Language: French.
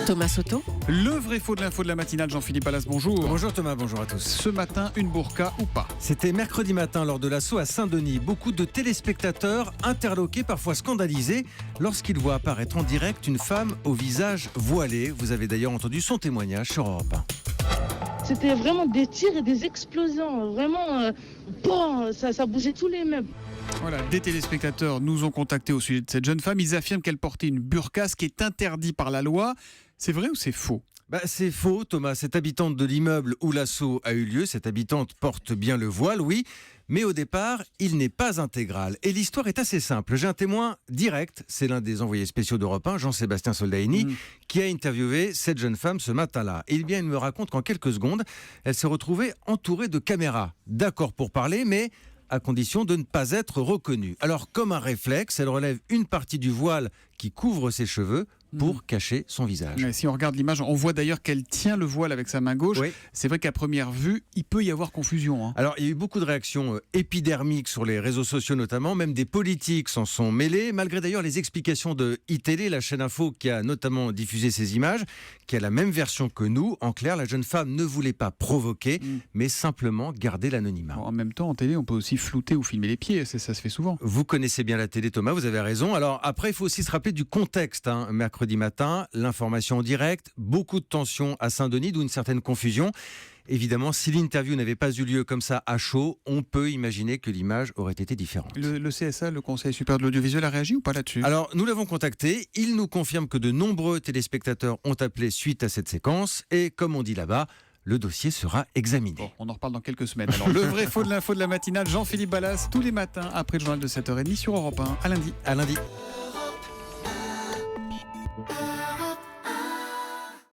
Thomas Soto. Le vrai faux de l'info de la matinale, Jean-Philippe Ballas, bonjour. Bonjour Thomas, bonjour à tous. Ce matin, une burqa ou pas? C'était mercredi matin lors de l'assaut à Saint-Denis. Beaucoup de téléspectateurs interloqués, parfois scandalisés, lorsqu'ils voient apparaître en direct une femme au visage voilé. Vous avez d'ailleurs entendu son témoignage sur Europe 1. C'était vraiment des tirs et des explosions. Vraiment, ça bougeait tous les meubles. Voilà, des téléspectateurs nous ont contactés au sujet de cette jeune femme. Ils affirment qu'elle portait une burqa, ce qui est interdit par la loi. C'est vrai ou c'est faux? C'est faux, Thomas. Cette habitante de l'immeuble où l'assaut a eu lieu, cette habitante porte bien le voile, oui, mais au départ, il n'est pas intégral. Et l'histoire est assez simple. J'ai un témoin direct, c'est l'un des envoyés spéciaux d'Europe 1, Jean-Sébastien Soldaini, qui a interviewé cette jeune femme ce matin-là. Et bien, il me raconte qu'en quelques secondes, elle s'est retrouvée entourée de caméras. D'accord pour parler, mais à condition de ne pas être reconnue. Alors, comme un réflexe, elle relève une partie du voile qui couvre ses cheveux pour cacher son visage. Mais si on regarde l'image, on voit d'ailleurs qu'elle tient le voile avec sa main gauche. Oui. C'est vrai qu'à première vue, il peut y avoir confusion, hein. Alors, il y a eu beaucoup de réactions épidermiques sur les réseaux sociaux notamment, même des politiques s'en sont mêlés, malgré d'ailleurs les explications de iTélé, la chaîne info qui a notamment diffusé ces images, qui a la même version que nous. En clair, la jeune femme ne voulait pas provoquer, mais simplement garder l'anonymat. En même temps, en télé, on peut aussi flouter ou filmer les pieds, ça se fait souvent. Vous connaissez bien la télé, Thomas, vous avez raison. Alors après, il faut aussi se rappeler du contexte. Mercredi matin, l'information en direct, beaucoup de tensions à Saint-Denis, d'où une certaine confusion. Évidemment, si l'interview n'avait pas eu lieu comme ça à chaud, on peut imaginer que l'image aurait été différente. Le CSA, le Conseil supérieur de l'audiovisuel, a réagi ou pas là-dessus? Alors, nous l'avons contacté. Il nous confirme que de nombreux téléspectateurs ont appelé suite à cette séquence. Et comme on dit là-bas, le dossier sera examiné. Bon, on en reparle dans quelques semaines. Alors, le vrai faux de l'info de la matinale, Jean-Philippe Ballas, tous les matins après le journal de 7h30 sur Europe 1. À lundi. À lundi.